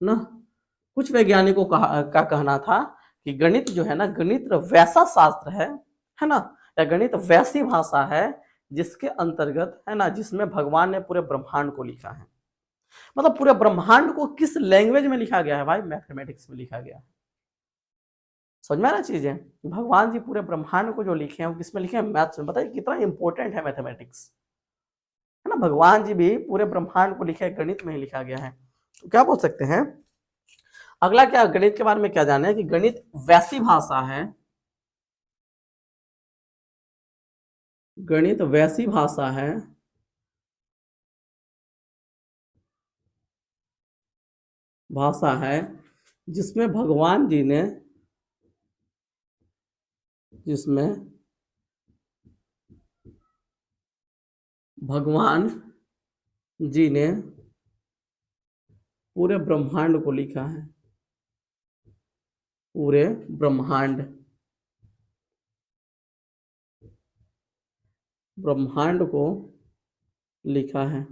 ना। कुछ वैज्ञानिकों का कहना था कि गणित जो है ना, गणित वैसा शास्त्र है ना, या गणित वैसी भाषा है जिसके अंतर्गत, है ना, जिसमें भगवान ने पूरे ब्रह्मांड को लिखा है। मतलब पूरे ब्रह्मांड को किस लैंग्वेज में लिखा गया है भाई? मैथमेटिक्स में लिखा गया है। समझ में आ रहा चीजें? भगवान जी पूरे ब्रह्मांड को जो लिखे हैं वो किसमें लिखे हैं? मैथ्स में। बताइए कितना इंपॉर्टेंट है मैथमेटिक्स, है ना। भगवान जी भी पूरे ब्रह्मांड को लिखे गणित में ही लिखा गया है। तो क्या बोल सकते हैं? अगला क्या, गणित के बारे में क्या जाने कि गणित वैसी भाषा है, गणित वैसी भाषा है जिसमें भगवान जी ने जिसमें भगवान जी ने पूरे ब्रह्मांड को लिखा है, पूरे ब्रह्मांड ब्रह्मांड को लिखा है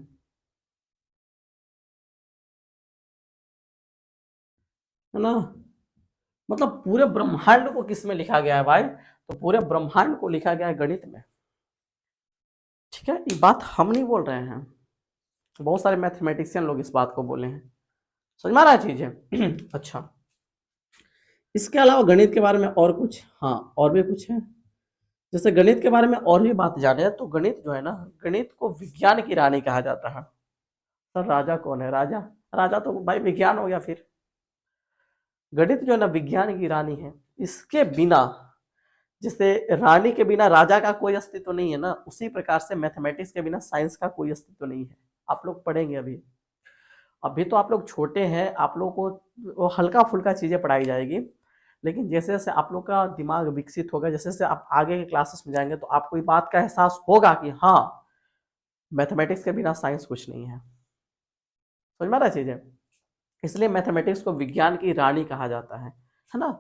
ना। मतलब पूरे ब्रह्मांड को किस में लिखा गया है भाई? तो पूरे ब्रह्मांड को लिखा गया है गणित में। ठीक है, ये बात हम नहीं बोल रहे हैं, बहुत सारे मैथमेटिशियन लोग इस बात को बोले हैं। समझ में आ रहा है चीज है? अच्छा, इसके अलावा गणित के बारे में और कुछ, हाँ और भी कुछ है। जैसे गणित के बारे में और भी बात जाने, तो गणित जो है ना, गणित को विज्ञान की रानी कहा जाता है। सर राजा कौन है? राजा, राजा तो भाई विज्ञान हो गया। फिर गणित जो है ना विज्ञान की रानी है। इसके बिना, जैसे रानी के बिना राजा का कोई अस्तित्व नहीं है ना, उसी प्रकार से मैथमेटिक्स के बिना साइंस का कोई अस्तित्व नहीं है। आप लोग पढ़ेंगे अभी, अभी तो आप लोग छोटे हैं, आप लोग को वो हल्का फुल्का चीजें पढ़ाई जाएगी, लेकिन जैसे जैसे आप लोग का दिमाग विकसित होगा, जैसे जैसे आप आगे के क्लासेस में जाएंगे, तो आपको ये बात का एहसास होगा कि हाँ, मैथमेटिक्स के बिना साइंस कुछ नहीं है। समझ में आ रहा है चीजें? इसलिए मैथमेटिक्स को विज्ञान की रानी कहा जाता है ना।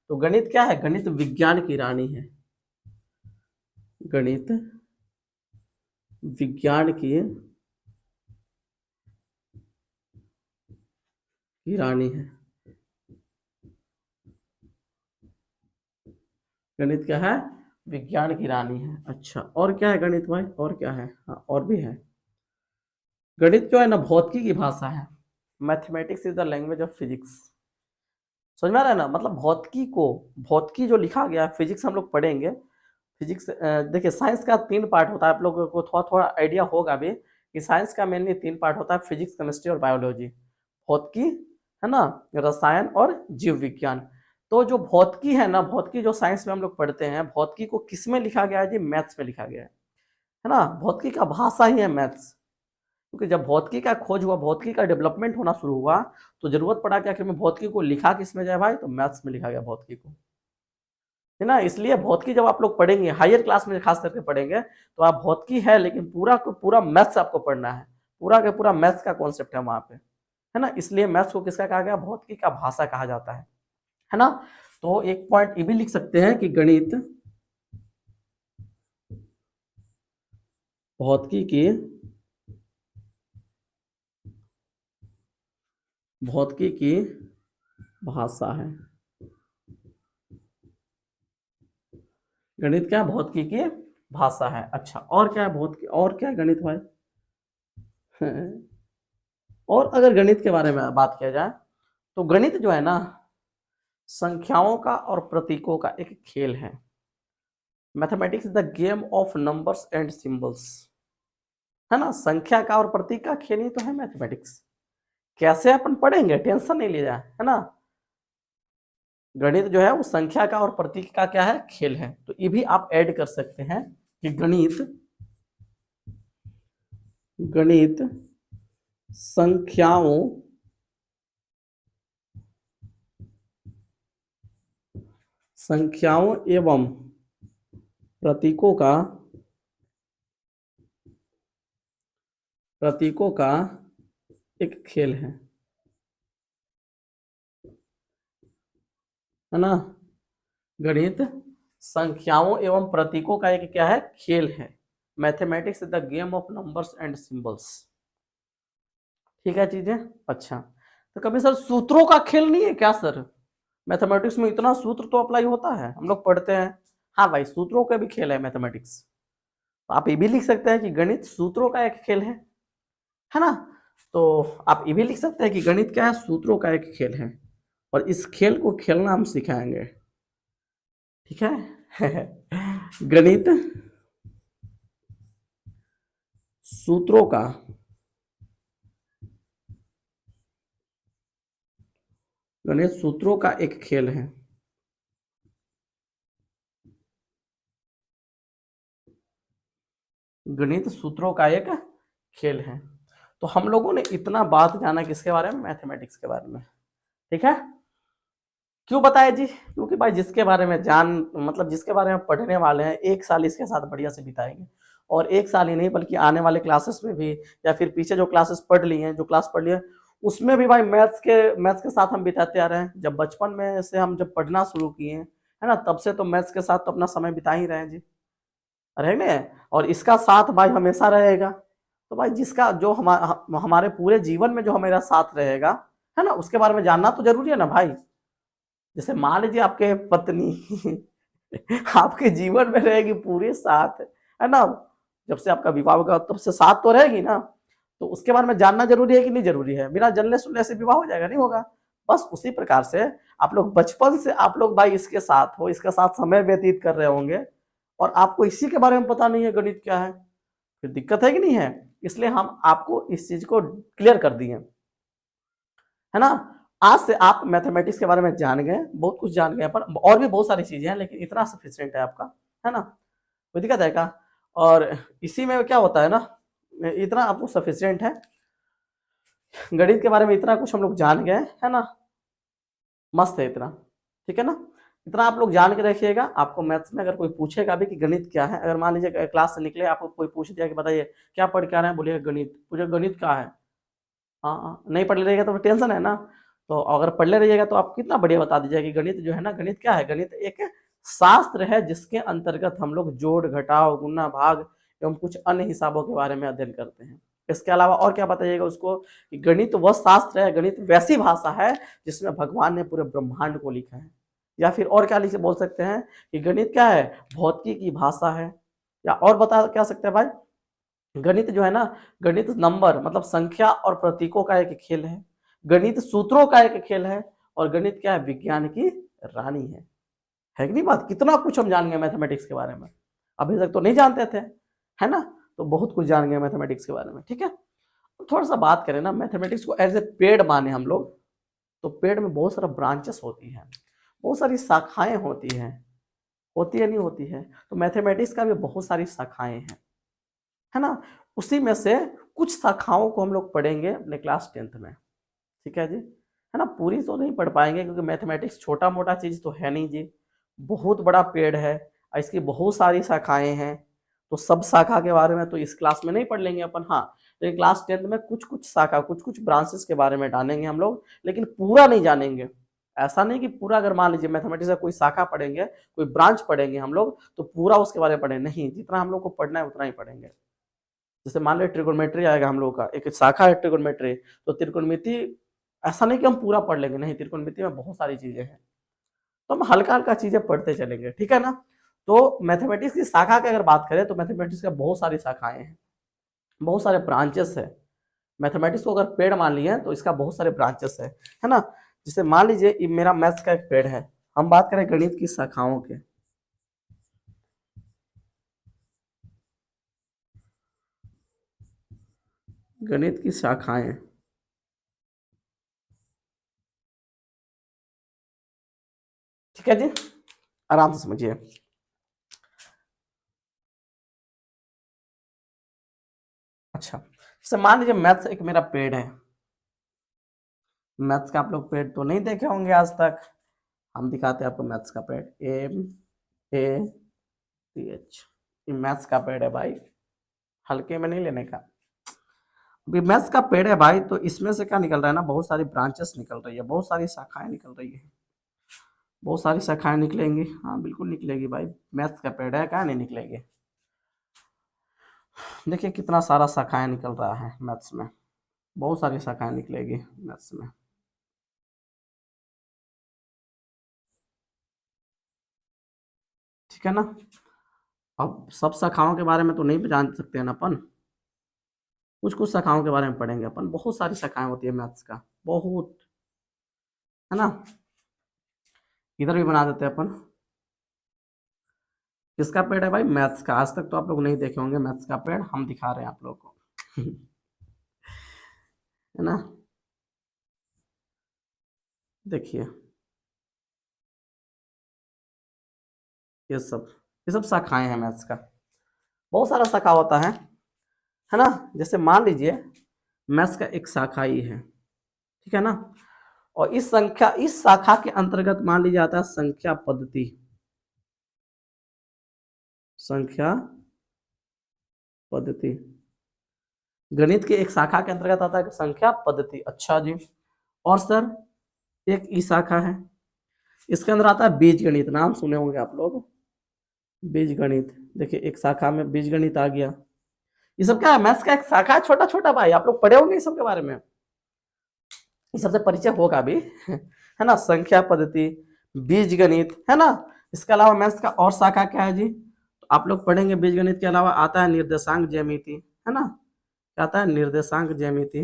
तो गणित क्या है? गणित विज्ञान की रानी है। गणित विज्ञान की रानी है। गणित क्या है? विज्ञान की रानी है। अच्छा, और क्या है गणित भाई? और क्या है? हाँ और भी है। गणित जो है ना भौतिकी की भाषा है। Mathematics is the language of physics. समझ में आ रहा है ना? मतलब भौतिकी को, भौतिकी जो लिखा गया है, फिजिक्स हम लोग पढ़ेंगे। फिजिक्स देखिए, साइंस का 3 पार्ट होता है, आप लोगों को थोड़ा थोड़ा आइडिया होगा भी कि साइंस का मेनली 3 पार्ट होता है, फिजिक्स, केमिस्ट्री और बायोलॉजी। भौतिकी है ना, रसायन और जीव विज्ञान। तो जो भौतिकी है ना, भौतिकी जो साइंस में हम लोग पढ़ते हैं, भौतिकी को किस में लिखा गया है जी? मैथ्स में लिखा गया है ना। भौतिकी का भाषा ही है मैथ्स। क्योंकि जब भौतिकी का खोज हुआ, भौतिकी का डेवलपमेंट होना शुरू हुआ, तो जरूरत पड़ा कि आखिर में भौतिकी को लिखा किस में जाए भाई? तो मैथ्स में लिखा गया भौतिकी को, है ना। इसलिए भौतिकी जब आप लोग पढ़ेंगे, हायर क्लास में खास करके पढ़ेंगे, तो आप भौतिकी है, लेकिन पूरा को पूरा मैथ्स आपको पढ़ना है। पूरा का पूरा मैथ्स का कॉन्सेप्ट है वहां पे, है ना। इसलिए मैथ्स को किसका कहा गया? भौतिकी का भाषा कहा जाता है ना। तो एक पॉइंट ये भी लिख सकते हैं कि गणित भौतिकी की भाषा है। गणित क्या? भौतिकी की भाषा है। अच्छा, और क्या है भौतिकी? और क्या है गणित भाई? और अगर गणित के बारे में बात किया जाए, तो गणित जो है ना, संख्याओं का और प्रतीकों का एक खेल है। Mathematics is the game of numbers and symbols, है ना। संख्या का और प्रतीक का खेल ही तो है मैथमेटिक्स। कैसे अपन पढ़ेंगे, टेंशन नहीं लिया है ना। गणित जो है वो संख्या का और प्रतीक का क्या है? खेल है। तो ये भी आप ऐड कर सकते हैं कि गणित संख्याओं एवं प्रतीकों का एक खेल है ना। गणित संख्याओं एवं प्रतीकों का एक क्या है? खेल है। Mathematics is the game of numbers and symbols. ठीक है चीजें। अच्छा, तो कभी सर सूत्रों का खेल नहीं है क्या सर? मैथमेटिक्स में इतना सूत्र तो अप्लाई होता है, हम लोग पढ़ते हैं। हाँ भाई, सूत्रों का भी खेल है मैथमेटिक्स। तो आप ये भी लिख सकते हैं कि गणित सूत्रों का एक खेल है ना। तो आप ये भी लिख सकते हैं कि गणित क्या है? सूत्रों का एक खेल है, और इस खेल को खेलना हम सिखाएंगे। ठीक है। गणित सूत्रों का एक खेल है। गणित सूत्रों का एक खेल है। तो हम लोगों ने इतना बात जाना किसके बारे में? मैथमेटिक्स के बारे में। ठीक है। क्यों बताया जी? क्योंकि भाई जिसके बारे में मतलब जिसके बारे में पढ़ने वाले हैं, 1 साल इसके साथ बढ़िया से बिताएँगे और 1 साल ही नहीं बल्कि आने वाले क्लासेस में भी या फिर पीछे जो क्लासेस पढ़ ली हैं, जो क्लास पढ़ ली है, उसमें भी भाई मैथ्स के साथ हम बिताते आ रहे हैं। जब बचपन में से हम जब पढ़ना शुरू किए हैं, है ना? तब से तो मैथ्स के साथ तो अपना समय बिता ही रहे हैं जी, रहेंगे और इसका साथ भाई हमेशा रहेगा। तो भाई जिसका जो हमारे पूरे जीवन में जो हमारा साथ रहेगा, है ना? उसके बारे में जानना तो ज़रूरी है ना भाई। जैसे मान लीजिए आपके पत्नी आपके जीवन में रहेगी पूरे साथ, है ना? जब से आपका विवाह होगा तब से साथ तो रहेगी ना, तो उसके बारे में जानना ज़रूरी है कि नहीं ज़रूरी है? बिना जानने-सुनने से विवाह हो जाएगा? नहीं होगा। बस उसी प्रकार से आप लोग बचपन से आप लोग भाई इसके साथ हो, इसके साथ समय व्यतीत कर रहे होंगे और आपको इसी के बारे में पता नहीं है गणित क्या है, फिर दिक्कत है कि नहीं है? इसलिए हम आपको इस चीज़ को क्लियर कर दिए, है ना? आज से आप मैथमेटिक्स के बारे में जान गए, बहुत कुछ जान गए पर और भी बहुत सारी चीज़ें हैं लेकिन इतना सफिशिएंट है आपका, है ना? कोई दिक्कत है क्या? और इसी में क्या होता है ना, इतना आपको सफिशिएंट है, गणित के बारे में इतना कुछ हम लोग जान गए, है ना? मस्त है इतना, ठीक है ना? इतना आप लोग जान के रखिएगा, आपको मैथ्स में अगर कोई पूछेगा भी कि गणित क्या है, अगर मान लीजिए क्लास से निकले आपको कोई पूछ दिया कि बताइए क्या पढ़ के आ रहे हैं? बोलिएगा गणित, पूछे गणित क्या है? हाँ, हाँ, नहीं पढ़ रहिएगा तो टेंशन है ना। तो अगर पढ़ ले रहिएगा तो आप कितना बढ़िया बता दीजिएगा कि गणित जो है ना, गणित क्या है? गणित एक शास्त्र है जिसके अंतर्गत हम लोग जोड़, घटाव, गुणा, भाग एवं कुछ अन्य हिसाबों के बारे में अध्ययन करते हैं। इसके अलावा और क्या बताइएगा उसको कि गणित वह शास्त्र है, गणित वैसी भाषा है जिसमें भगवान ने पूरे ब्रह्मांड को लिखा है। या फिर और क्या लिख बोल सकते हैं कि गणित क्या है? भौतिकी की भाषा है। या और बता क्या सकते हैं भाई? गणित जो है ना, गणित नंबर मतलब संख्या और प्रतीकों का एक खेल है, गणित सूत्रों का एक खेल है और गणित क्या है? विज्ञान की रानी है कि नहीं बात? कितना कुछ हम जान गए मैथमेटिक्स के बारे में, अभी तक तो नहीं जानते थे, है ना? तो बहुत कुछ जान गए मैथमेटिक्स के बारे में, ठीक है? तो थोड़ा सा बात करें ना मैथमेटिक्स को एज ए पेड़ माने हम लोग, तो पेड़ में बहुत सारा ब्रांचेस होती हैं, बहुत सारी शाखाएं होती है नहीं होती है, तो मैथमेटिक्स का भी बहुत सारी शाखाएं हैं, है ना? उसी में से कुछ शाखाओं को हम लोग पढ़ेंगे अपने क्लास 10th में, ठीक है जी? है ना? पूरी तो नहीं पढ़ पाएँगे क्योंकि मैथमेटिक्स छोटा-मोटा चीज़ तो है नहीं जी, बहुत बड़ा पेड़ है और इसकी बहुत सारी शाखाएँ हैं, तो सब शाखा के बारे में तो इस क्लास में नहीं पढ़ लेंगे अपन, हाँ, लेकिन क्लास 10th में कुछ-कुछ शाखा, कुछ-कुछ ब्रांचेस के बारे में जानेंगे हम लोग, लेकिन पूरा नहीं जानेंगे। ऐसा नहीं कि पूरा अगर मान लीजिए मैथमेटिक्स का कोई शाखा पढ़ेंगे, कोई ब्रांच पढ़ेंगे हम लोग, तो पूरा उसके बारे में पढ़ें, नहीं, जितना हम लोग को पढ़ना है उतना ही पढ़ेंगे। जैसे मान लो ट्रिगोनोमेट्री आएगा हम लोगों का, एक शाखा है ट्रिगोनोमेट्री, तो त्रिकोणमिति ऐसा नहीं कि हम पूरा पढ़ लेंगे, नहीं, त्रिकोणमिति में बहुत सारी चीजें हैं, तो हम हल्का-हल्का चीजें पढ़ते चलेंगे, ठीक है ना? तो मैथमेटिक्स की शाखा की अगर बात करें तो मैथमेटिक्स का बहुत सारी शाखाएँ हैं, बहुत सारे ब्रांचेस हैं। मैथमेटिक्स को अगर पेड़ मान लिए तो इसका बहुत सारे ब्रांचेस है ना? जैसे मान लीजिए ये मेरा मैथ्स का एक पेड़ है, हम बात करें गणित की शाखाओं के, गणित की शाखाएँ, ठीक है जी? आराम से समझिए। अच्छा, जैसे मान लीजिए मैथ्स एक मेरा पेड़ है, मैथ्स का आप लोग पेड़ तो नहीं देखे होंगे आज तक, हम दिखाते हैं आपको मैथ्स का पेड़, MATH, ये मैथ्स का पेड़ है भाई, हल्के में नहीं लेने का। अभी मैथ्स का पेड़ है भाई, तो इसमें से क्या निकल रहा है ना, बहुत सारी ब्रांचेस निकल रही है, बहुत सारी शाखाएं निकल रही है, बहुत सारी शाखाएं निकलेंगी, हाँ बिल्कुल निकलेगी भाई, मैथ्स का पेड़ है, क्या नहीं निकलेगी? देखिए कितना सारा शाखाएं निकल रहा है मैथ्स में, बहुत सारी शाखाएं निकलेगी मैथ्स में, ठीक है ना? अब सब शाखाओं के बारे में तो नहीं जान सकते हैं ना अपन, कुछ कुछ शाखाओं के बारे में पढ़ेंगे अपन, बहुत सारी शाखाएं होती है मैथ्स का, बहुत, है ना? इधर भी बना देते हैं अपन, किसका पेड़ है भाई? मैथ्स का। आज तक तो आप लोग नहीं देखे होंगे मैथ्स का पेड़, हम दिखा रहे हैं आप लोग को है ना? देखिए ये सब शाखाएं हैं मैथ्स का, बहुत सारा शाखा होता है ना? जैसे मान लीजिए मैथ्स का एक शाखा ही है, ठीक है ना? और इस शाखा के अंतर्गत मान लिया जाता है संख्या पद्धति। संख्या पद्धति गणित के एक शाखा के अंतर्गत आता है संख्या पद्धति। अच्छा जी। और सर एक ई शाखा है, इसके अंदर आता है बीज गणित। नाम सुने होंगे आप लोग, बीज गणित। देखिए एक शाखा में बीज गणित आ गया। ये सब क्या है, मैथ्स का एक शाखा है, छोटा छोटा भाई। आप लोग पढ़े होंगे इस सब के बारे में, इस सबसे परिचय होगा भी है ना। संख्या पद्धति, बीज गणित, है ना। इसके अलावा मैथ्स का और शाखा क्या है जी, तो आप लोग पढ़ेंगे बीज गणित के अलावा आता है निर्देशांक ज्यामिति, है ना। क्या आता है, निर्देशांक ज्यामिति।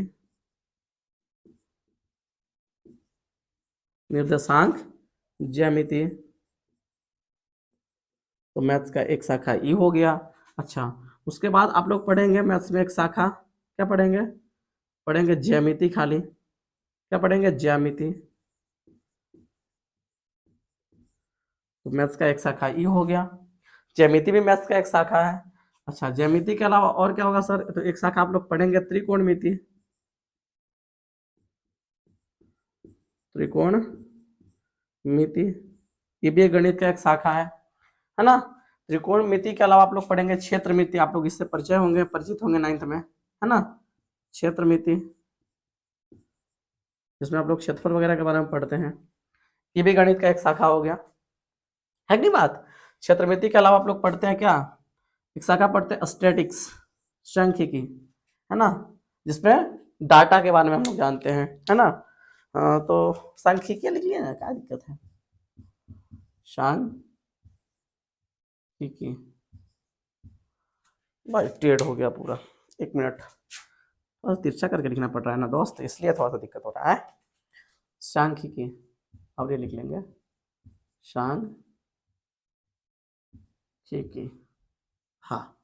निर्देशांक ज्यामिति तो मैथ्स का एक शाखा ई हो गया। अच्छा, उसके बाद आप लोग पढ़ेंगे मैथ्स में एक शाखा, क्या पढ़ेंगे, पढ़ेंगे ज्यामिति। खाली क्या पढ़ेंगे, ज्यामिति। तो मैथ्स का एक शाखा ई हो गया। ज्यामिति भी मैथ्स का एक शाखा है। अच्छा, ज्यामिति के अलावा और क्या होगा सर, तो एक शाखा आप लोग पढ़ेंगे त्रिकोणमिति। त्रिकोणमिति ये भी एक गणित का एक शाखा है ना। त्रिकोणमिति के अलावा आप लोग पढ़ेंगे क्षेत्रमिति। आप लोग इससे परिचय होंगे, परिचित होंगे 9th में, है ना। क्षेत्रमिति जिसमें आप लोग क्षेत्रफल वगैरह के बारे में पढ़ते हैं, ये भी गणित का एक शाखा हो गया, है कि नहीं बात। क्षेत्रमिति के अलावा आप लोग पढ़ते हैं क्या, एक शाखा पढ़ते हैं स्टैटिक्स, सांख्यिकी, है ना, जिसमें डाटा के बारे में हम लोग जानते हैं, है ना। तो सांख्यिकी लिख लिया ना, क्या दिक्कत है। सांख्यिकी भाई टेढ़ हो गया पूरा, 1 मिनट, और तिरछा करके लिखना पड़ रहा है ना दोस्त, इसलिए थोड़ा सा दिक्कत हो रहा है। सांख्यिकी अब ये लिख लेंगे, सांख्यिकी। हाँ,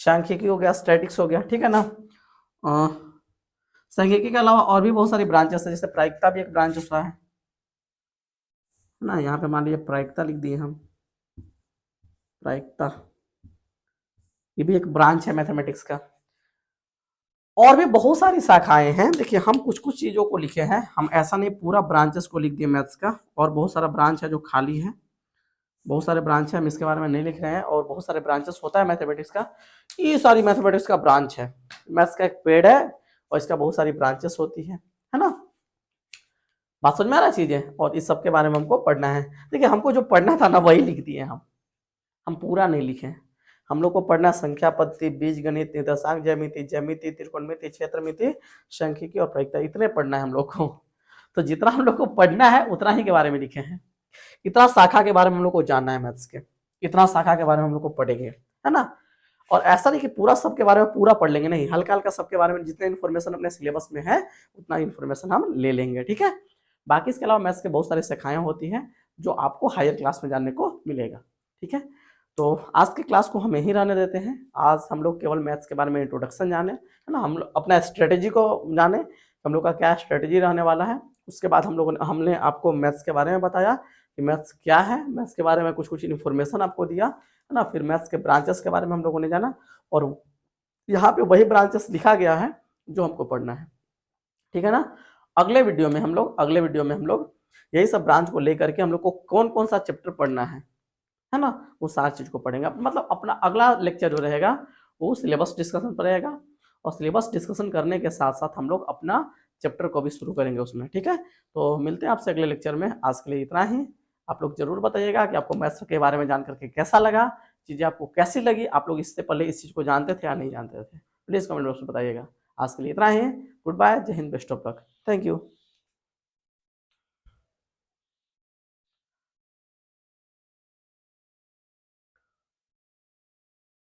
सांख्यिकी हो गया, स्टैटिक्स हो गया, ठीक है ना। सांख्यिकी के अलावा और भी बहुत सारी ब्रांचेस है, जैसे प्रायिकता भी एक ब्रांच होता है ना। यहाँ पे मान लीजिए प्रायिकता लिख दिए हम, प्रायिकता ये भी एक ब्रांच है मैथमेटिक्स का। और भी बहुत सारी शाखाएं हैं। देखिए हम कुछ कुछ चीजों को लिखे हैं, हम ऐसा नहीं पूरा ब्रांचेस को लिख दिए मैथ्स का। और बहुत सारा ब्रांच है जो खाली है, बहुत सारे ब्रांच है, हम इसके बारे में नहीं लिख रहे हैं। और बहुत सारे ब्रांचेस होता है मैथमेटिक्स का, ये सारी मैथमेटिक्स का ब्रांच है। मैथ्स का एक पेड़ है और इसका बहुत सारी ब्रांचेस होती है ना। बात समझ में आ रहा है चीजें, और इस सब के बारे में हमको पढ़ना है। देखिए हमको जो पढ़ना था ना वही लिख दिए हम पूरा नहीं लिखे। हम लोग को पढ़ना संख्या पद्धति, बीज गणित, निर्देशांक ज्यामिति, ज्यामिति, त्रिकोणमिति, क्षेत्रमिति, सांख्यिकी और प्रायिकता, इतने पढ़ना है हम लोग को। तो जितना हम लोग को पढ़ना है उतना ही के बारे में लिखे हैं। इतना शाखा के बारे में हम लोग को जानना है मैथ्स के, इतना शाखा के बारे में हम लोग को पढ़ेंगे, है ना। और ऐसा नहीं कि पूरा सब के बारे में पूरा पढ़ लेंगे, नहीं, हल्का हल्का सबके बारे में जितना इन्फॉर्मेशन अपने सिलेबस में है उतना इन्फॉर्मेशन हम ले लेंगे, ठीक है। बाकी इसके अलावा मैथ्स के बहुत सारी शाखाएं होती हैं जो आपको हायर क्लास में जानने को मिलेगा, ठीक है। तो आज की क्लास को हम यहीं रहने देते हैं। आज हम लोग केवल मैथ्स के बारे में इंट्रोडक्शन जाने, है ना, हम लोग अपना स्ट्रेटेजी को जाने, हम लोग का क्या स्ट्रेटेजी रहने वाला है। उसके बाद हमने आपको मैथ्स के बारे में बताया कि मैथ्स क्या है, मैथ्स के बारे में कुछ कुछ इन्फॉर्मेशन आपको दिया, है ना। फिर मैथ्स के ब्रांचेस के बारे में हम लोगों ने जाना, और यहाँ पे वही ब्रांचेस लिखा गया है जो हमको पढ़ना है, ठीक है ना। अगले वीडियो में हम लोग यही सब ब्रांच को लेकर के हम लोग को कौन कौन सा चैप्टर पढ़ना है ना, वो सारी चीज को पढ़ेंगे। मतलब अपना अगला लेक्चर जो रहेगा वो सिलेबस डिस्कशन पर रहेगा, और सिलेबस डिस्कशन करने के साथ साथ हम लोग अपना चैप्टर को भी शुरू करेंगे उसमें, ठीक है। तो मिलते हैं आपसे अगले लेक्चर में। आज के लिए इतना ही। आप लोग जरूर बताइएगा कि आपको मैथ्स के बारे में जान करके कैसा लगा, चीज़ें आपको कैसी लगी, आप लोग इससे पहले इस चीज़ को जानते थे या नहीं जानते थे, प्लीज़ कमेंट बॉक्स में बताइएगा। आज के लिए इतना ही। गुड बाय, जय Hind, best of luck, thank you.